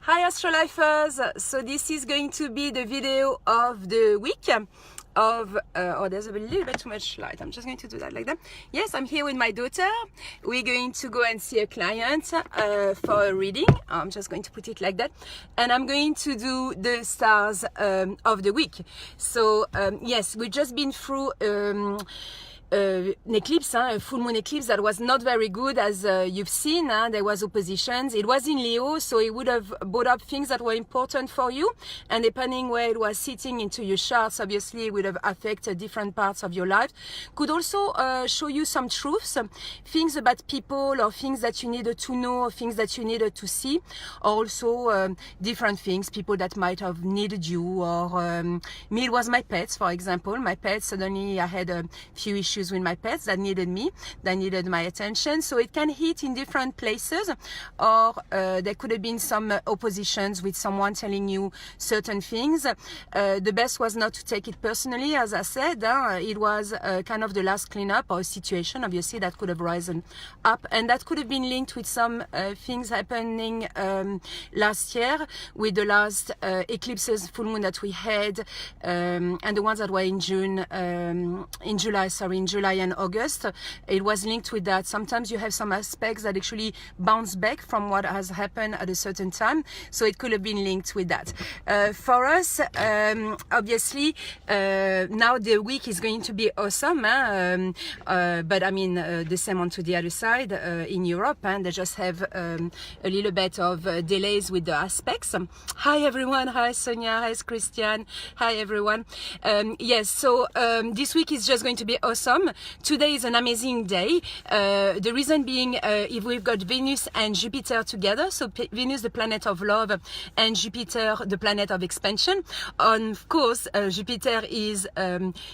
Hi Astrolifers! So this is going to be the video of the week of, oh there's a little bit too much light, I'm just going to do that like that. Yes, I'm here with my daughter. We're going to go and see a client for a reading. I'm just going to put it like that. And I'm going to do the stars of the week. So yes, we've just been through an eclipse, a full moon eclipse that was not very good, as you've seen. There was oppositions. It was in Leo, so it would have brought up things that were important for you, and depending where it was sitting into your charts, obviously it would have affected different parts of your life. Could also show you some truths, things about people, or things that you needed to know, or things that you needed to see, or also different things, people that might have needed you, or me, it was my pets, for example. My pets, suddenly I had a few issues with my pets that needed me, that needed my attention. So it can hit in different places, or there could have been some oppositions with someone telling you certain things. The best was not to take it personally, as I said. It was kind of the last cleanup or situation, obviously, that could have risen up, and that could have been linked with some things happening last year with the last eclipses, full moon that we had, and the ones that were in July and August. It was linked with that. Sometimes you have some aspects that actually bounce back from what has happened at a certain time, so it could have been linked with that. For us, obviously, now the week is going to be awesome, but I mean the same onto the other side in Europe, and they just have a little bit of delays with the aspects. Hi everyone, hi Sonia, hi Christian, hi everyone. Yes, so this week is just going to be awesome. Today is an amazing day. The reason being, if we've got Venus and Jupiter together, so Venus, the planet of love, and Jupiter, the planet of expansion. Of course, Jupiter is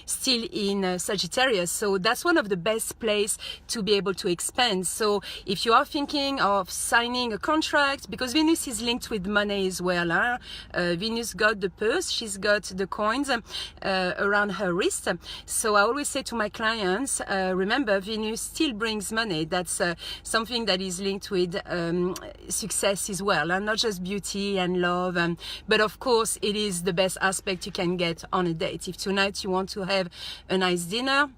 still in Sagittarius, so that's one of the best places to be able to expand. So if you are thinking of signing a contract, because Venus is linked with money as well. Venus got the purse, she's got the coins around her wrist. So I always say to my clients, remember, Venus still brings money. That's something that is linked with success as well, and not just beauty and love, but of course it is the best aspect you can get on a date. If tonight you want to have a nice dinner,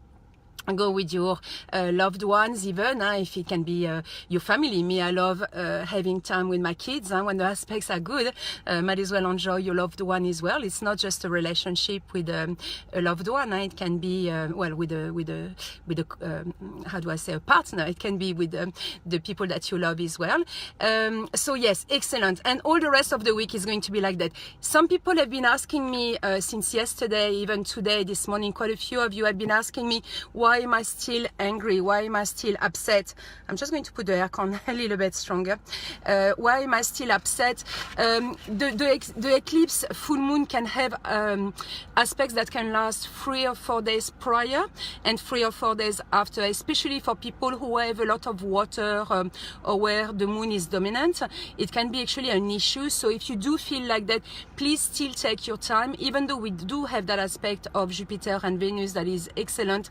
go with your loved ones, even if it can be your family. Me, I love having time with my kids. When the aspects are good, might as well enjoy your loved one as well. It's not just a relationship with a loved one. It can be well with a how do I say, a partner. It can be with the people that you love as well. So yes, excellent. And all the rest of the week is going to be like that. Some people have been asking me since yesterday, even today, this morning, quite a few of you have been asking me, why am I still angry? Why am I still upset? I'm just going to put the aircon a little bit stronger. Why am I still upset? The eclipse full moon can have aspects that can last 3 or 4 days prior and 3 or 4 days after, especially for people who have a lot of water or where the moon is dominant. It can be actually an issue. So if you do feel like that, please still take your time, even though we do have that aspect of Jupiter and Venus that is excellent.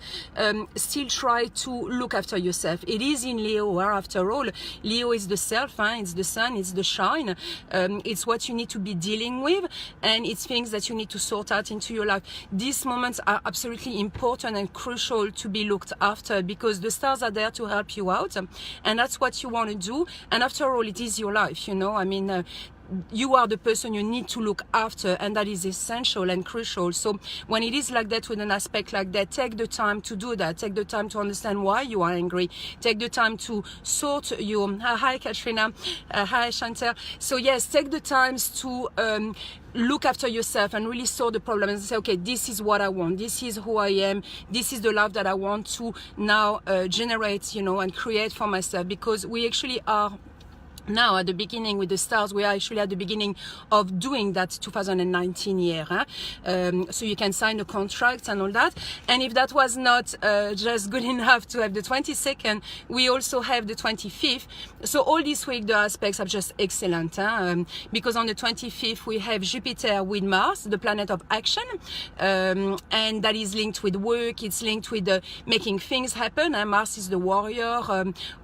Still try to look after yourself. It is in Leo, where after all, Leo is the self, it's the sun, it's the shine, it's what you need to be dealing with, and it's things that you need to sort out into your life. These moments are absolutely important and crucial to be looked after, because the stars are there to help you out, and that's what you want to do. And after all, it is your life, you know. I mean, you are the person you need to look after, and that is essential and crucial. So when it is like that, with an aspect like that, take the time to do that. Take the time to understand why you are angry. Take the time to sort your hi Katrina, hi Chantal. So yes, take the times to look after yourself and really solve the problem and say, okay, this is what I want, this is who I am, this is the love that I want to now generate, you know, and create for myself. Because we actually are now at the beginning with the stars, we are actually at the beginning of doing that 2019 year. So you can sign the contracts and all that. And if that was not just good enough to have the 22nd, we also have the 25th. So all this week the aspects are just excellent, because on the 25th we have Jupiter with Mars, the planet of action, and that is linked with work. It's linked with making things happen. And Mars is the warrior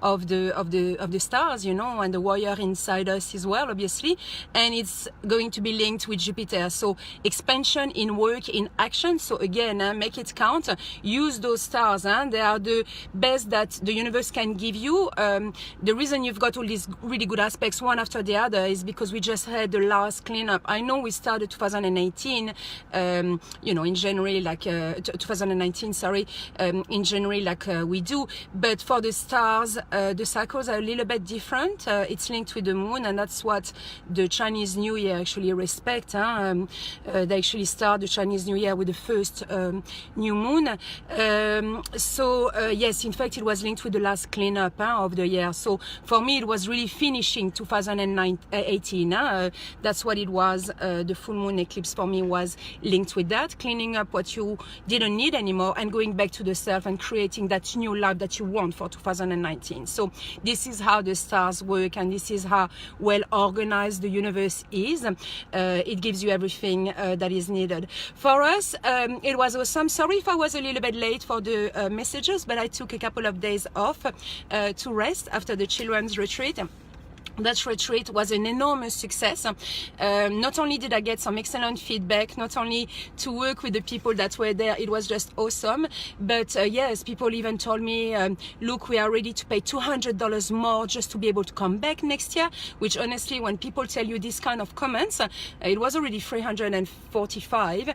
of the stars, you know, and the warrior warrior inside us as well, obviously, and it's going to be linked with Jupiter. So expansion in work, in action. So again, make it count. Use those stars. They are the best that the universe can give you. The reason you've got all these really good aspects one after the other is because we just had the last cleanup. I know we started 2018, in January, like 2019, sorry, in January, like we do. But for the stars, the cycles are a little bit different. It's linked with the moon, and that's what the Chinese New Year actually respect. They actually start the Chinese New Year with the first new moon. Yes, in fact, it was linked with the last cleanup of the year. So for me, it was really finishing 2018. That's what it was. The full moon eclipse for me was linked with that, cleaning up what you didn't need anymore and going back to the self and creating that new life that you want for 2019. So this is how the stars work, and this is how well organized the universe is. It gives you everything that is needed. For us, it was awesome. Sorry if I was a little bit late for the messages, but I took a couple of days off to rest after the children's retreat. That retreat was an enormous success. Not only did I get some excellent feedback, not only to work with the people that were there, it was just awesome, but yes, people even told me, look, we are ready to pay $200 more just to be able to come back next year, which honestly, when people tell you this kind of comments, it was already $345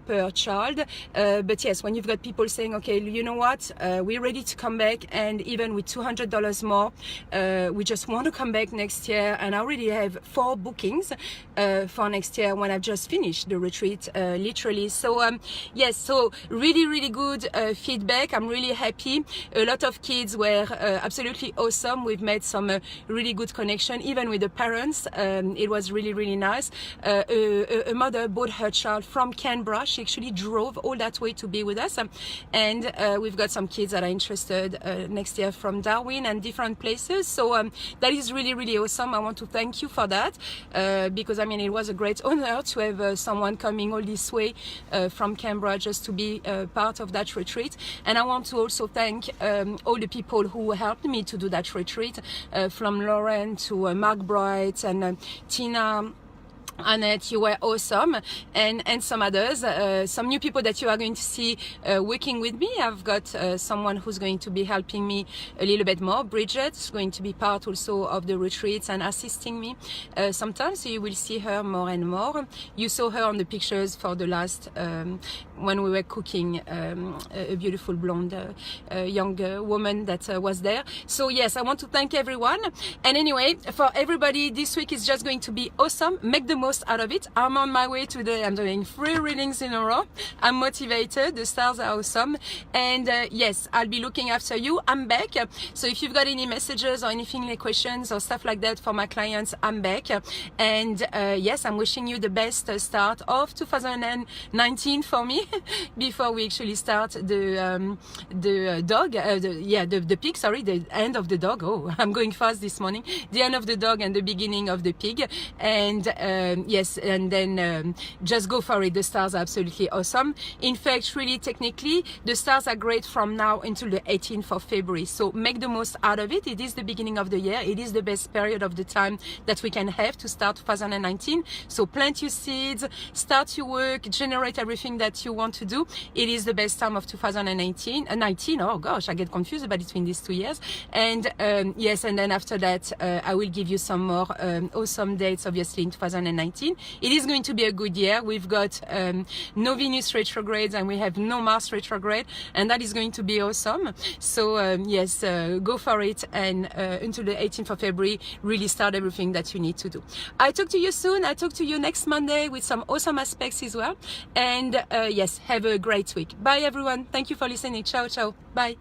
per child. But yes, when you've got people saying, okay, you know what, we're ready to come back, and even with $200 more, we just want to come back next year, and I already have 4 bookings for next year when I've just finished the retreat, literally. So yes, so really good feedback. I'm really happy. A lot of kids were absolutely awesome. We've made some really good connection, even with the parents. It was really nice. A mother brought her child from Canberra. She actually drove all that way to be with us, and we've got some kids that are interested next year from Darwin and different places. So that is really awesome. I want to thank you for that, because I mean, it was a great honor to have someone coming all this way from Canberra just to be part of that retreat. And I want to also thank all the people who helped me to do that retreat, from Lauren to Mark Bright and Tina, Annette, you were awesome, and some others, some new people that you are going to see working with me. I've got someone who's going to be helping me a little bit more. Bridget's going to be part also of the retreats and assisting me sometimes, so you will see her more and more. You saw her on the pictures for the last when we were cooking, a beautiful blonde young woman that was there. So yes, I want to thank everyone. And anyway, for everybody, this week is just going to be awesome. Make the most out of it. I'm on my way today. I'm doing 3 readings in a row. I'm motivated. The stars are awesome. And yes, I'll be looking after you. I'm back. So if you've got any messages or anything, like questions or stuff like that for my clients, I'm back. And yes, I'm wishing you the best start of 2019 for me before we actually start the pig, sorry, the end of the dog. Oh, I'm going fast this morning. The end of the dog and the beginning of the pig. And yes, and then just go for it. The stars are absolutely awesome. In fact, really technically, the stars are great from now until the 18th of February. So make the most out of it. It is the beginning of the year. It is the best period of the time that we can have to start 2019. So plant your seeds, start your work, generate everything that you want to do. It is the best time of 2019. Oh gosh, I get confused about between these 2 years. And yes, and then after that, I will give you some more awesome dates, obviously, in 2019. It is going to be a good year. We've got no Venus retrogrades and we have no Mars retrograde, and that is going to be awesome. So yes, go for it, and until the 18th of February, really start everything that you need to do. I talk to you soon. I talk to you next Monday with some awesome aspects as well. And yes, have a great week. Bye everyone. Thank you for listening. Ciao. Bye.